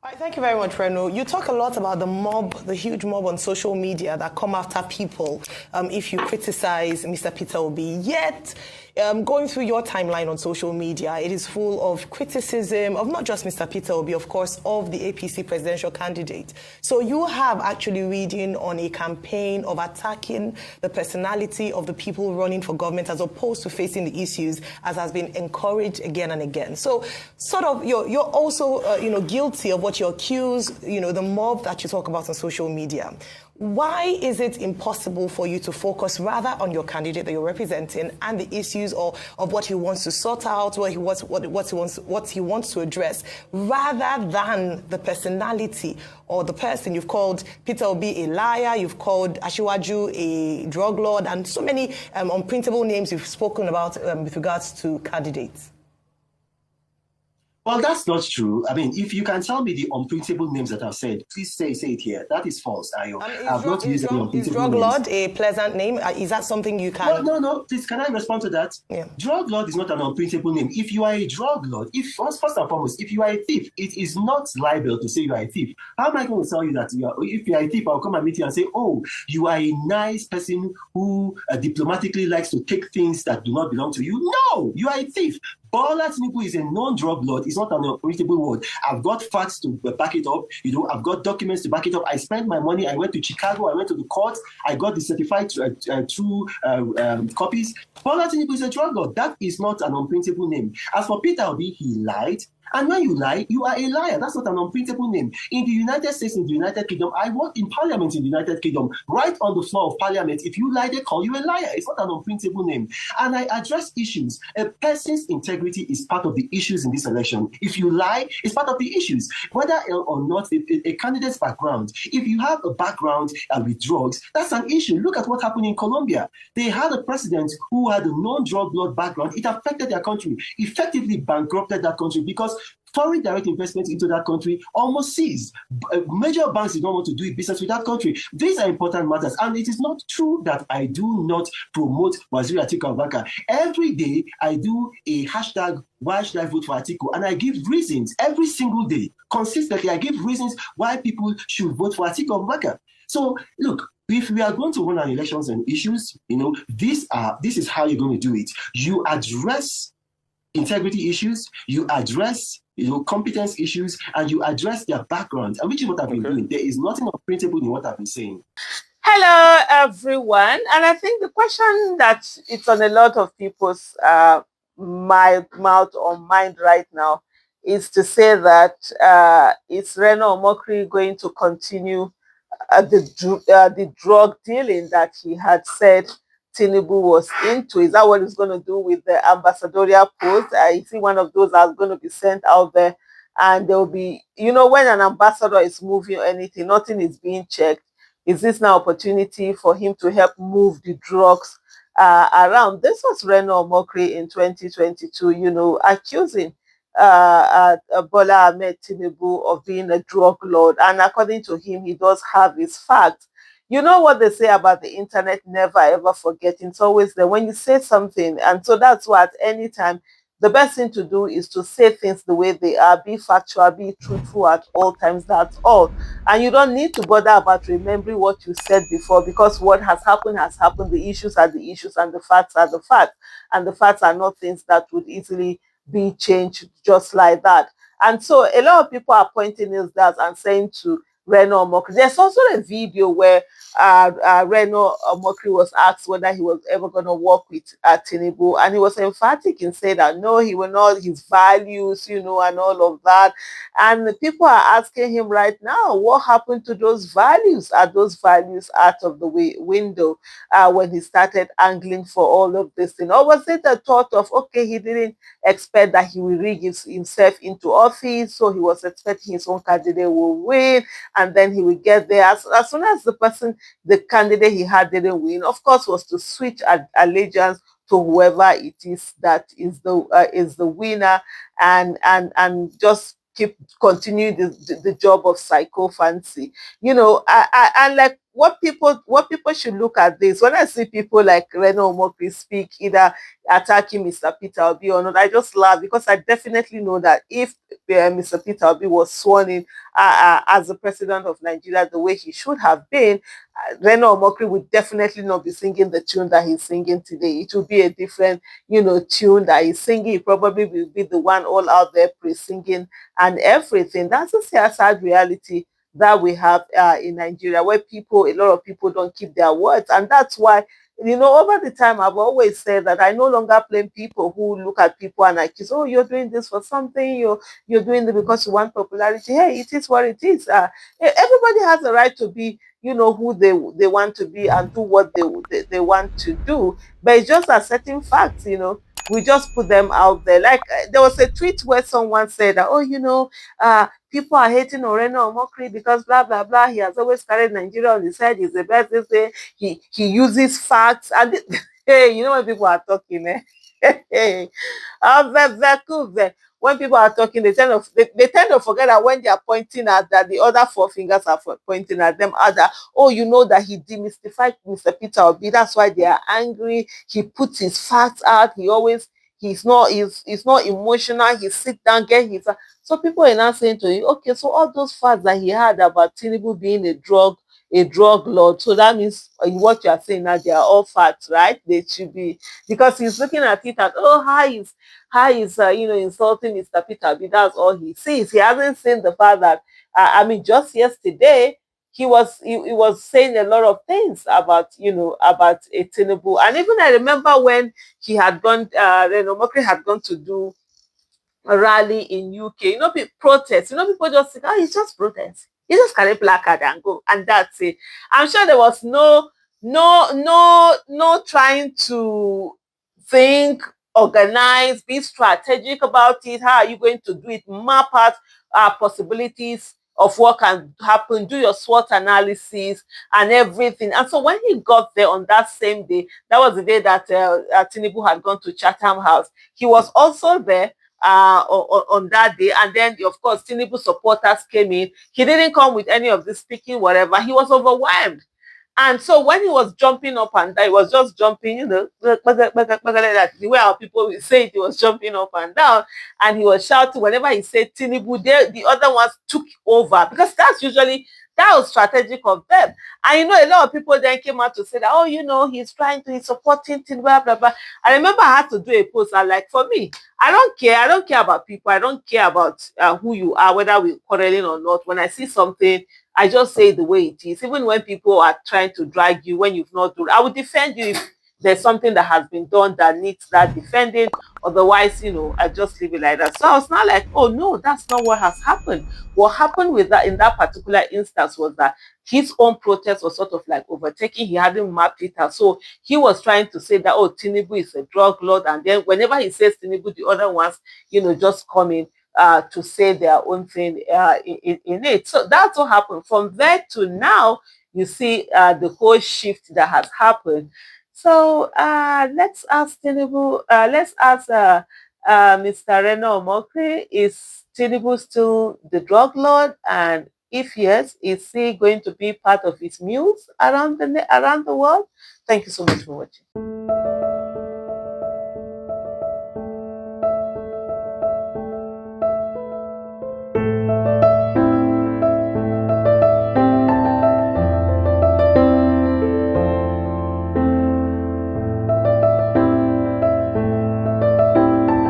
All right, thank you very much, Reno. You talk a lot about the mob, the huge mob on social media that come after people if you criticize Mr. Peter Obi. Yet, going through your timeline on social media, it is full of criticism of not just Mr. Peter Obi, of course, of the APC presidential candidate. So you have actually reading on a campaign of attacking the personality of the people running for government as opposed to facing the issues, as has been encouraged again and again. So, sort of, you're also, guilty of what you accuse, the mob that you talk about on social media. Why is it impossible for you to focus rather on your candidate that you're representing and the issues of what he wants to sort out, what he wants to address, rather than the personality or the person? You've called Peter Obi a liar, you've called Asiwaju a drug lord, and so many unprintable names you've spoken about with regards to candidates. Well, that's not true. I mean, if you can tell me the unprintable names that I've said, please say it here. That is false, Ayo. I've not used any unprintable names. Is drug lord a pleasant name? Is that something you can... No. Please, can I respond to that? Yeah. Drug lord is not an unprintable name. If you are a drug lord, first and foremost, if you are a thief, it is not libel to say you are a thief. How am I going to tell you that if you are a thief, I'll come and meet you and say, oh, you are a nice person who diplomatically likes to take things that do not belong to you? No, you are a thief. Bola Tinubu is a non-drug lord. It's not an unprintable word. I've got facts to back it up. I've got documents to back it up. I spent my money. I went to Chicago. I went to the court. I got the certified true copies. Bola Tinubu is a drug lord. That is not an unprintable name. As for Peter Obi, he lied. And when you lie, you are a liar. That's not an unprintable name. In the United States, in the United Kingdom, I work in Parliament in the United Kingdom. Right on the floor of Parliament, if you lie, they call you a liar. It's not an unprintable name. And I address issues. A person's integrity is part of the issues in this election. If you lie, it's part of the issues. Whether or not a candidate's background, if you have a background with drugs, that's an issue. Look at what happened in Colombia. They had a president who had a non-drug lord background. It affected their country, effectively bankrupted that country because foreign direct investment into that country almost ceased. Major banks did not want to do business with that country. These are important matters. And it is not true that I do not promote Waziri Atiku Abubakar. Every day, I do a hashtag, why should I vote for Atiku? And I give reasons every single day. Consistently, I give reasons why people should vote for Atiku Abubakar. So, look, if we are going to run our elections and issues, this is how you're going to do it. You address integrity issues, you address competence issues, and you address their background, and which is what I've been doing. There is nothing unprintable in what I've been saying. Hello, everyone. And I think the question that it's on a lot of people's mouth or mind right now is to say that is Reno Omokri going to continue the drug dealing that he had said Tinubu was into? Is that what he's going to do with the ambassadorial post? I see one of those are going to be sent out there, and there will be, when an ambassador is moving or anything, nothing is being checked. Is this now opportunity for him to help move the drugs around? This was Reno Omokri in 2022, accusing Bola Ahmed Tinubu of being a drug lord. And according to him, he does have his facts. You know what they say about the internet, never ever forget. It's always there when you say something. And so that's why at any time, the best thing to do is to say things the way they are, be factual, be truthful at all times. That's all. And you don't need to bother about remembering what you said before, because what has happened has happened. The issues are the issues and the facts are the facts. And the facts are not things that would easily be changed just like that. And so a lot of people are pointing this out and saying to Reno Omokri. There's also a video where Reno Omokri was asked whether he was ever going to work with Tinubu, and he was emphatic in saying that no, he will not, his values, and all of that. And the people are asking him right now, what happened to those values? Are those values out of the window when he started angling for all of this thing? Or was it the thought of, okay, he didn't expect that he will rig himself into office, so he was expecting his own candidate will win, and then he will get there. As soon as the candidate he had didn't win, of course, was to switch allegiance to whoever it is that is the winner, and just continue the job of psychophancy. And like what people should look at this. When I see people like Reno Omokri speak, either attacking Mr. Peter Obi or not, I just laugh, because I definitely know that if Mr. Peter Obi was sworn in as the president of Nigeria the way he should have been, Reno Omokri would definitely not be singing the tune that he's singing today. It will be a different, tune that he's singing. He probably will be the one all out there pre-singing and everything. That's a sad reality that we have in Nigeria, where a lot of people don't keep their words. And that's why, over the time, I've always said that I no longer blame people who look at people and accuse, oh, you're doing this for something, you're doing it because you want popularity. Hey, it is what it is. Everybody has a right to be, who they want to be and do what they want to do. But it's just accepting facts. We just put them out there. Like, there was a tweet where someone said that, oh, people are hating on Reno Omokri because blah blah blah. He has always carried Nigeria on his head. He's the best. They say he uses facts. And hey, when people are talking, hey, when people are talking, they tend to forget that when they are pointing at that, the other four fingers are pointing at them. Other, oh, that he demystified Mr. Peter Obi. That's why they are angry. He puts his facts out. He's not emotional. He sit down, get his. So people are now saying to you, okay, so all those facts that he had about Tinubu being a drug lord. So that means in what you are saying now, they are all facts, right? They should be, because he's looking at it as, oh, how is insulting Mr. Peter B. That's all he sees. He hasn't seen the fact that just yesterday he was saying a lot of things about a Tinubu. And even I remember when he had gone, Reno Omokri had gone to do a rally in UK. Protest. People just think, oh, it's just protest. You just carry placard and go, and that's it. I'm sure there was no trying to think, organize, be strategic about it. How are you going to do it? Map out possibilities of what can happen. Do your SWOT analysis and everything. And so when he got there on that same day, that was the day that Tinubu had gone to Chatham House. He was also there on that day. And then, of course, Tinubu supporters came in. He didn't come with any of this speaking, whatever. He was overwhelmed. And so when he was jumping up and down, he was just jumping, the way our people will say it, he was jumping up and down, and he was shouting whenever he said Tinubu, the other ones took over, because that was strategic of them. And a lot of people then came out to say that, oh, he's supporting Tinubu, blah, blah, blah. I remember I had to do a post. I like, for me, I don't care about people. I don't care about who you are, whether we're quarreling or not. When I see something, I just say the way it is. Even when people are trying to drag you when you've not done, I would defend you if there's something that has been done that needs that defending. Otherwise, I just leave it like that. So I was not like, oh no, that's not what has happened. What happened with that in that particular instance was that his own protest was sort of like overtaking. He hadn't mapped it out. So he was trying to say that, oh, Tinubu is a drug lord. And then whenever he says Tinubu, the other ones, just come in to say their own thing in it. So that's what happened. From there to now, you see the whole shift that has happened. So let's ask Tinubu, let's ask Mr. Reno Omokri, is Tinubu still the drug lord? And if yes, is he going to be part of his mules around the world? Thank you so much for watching.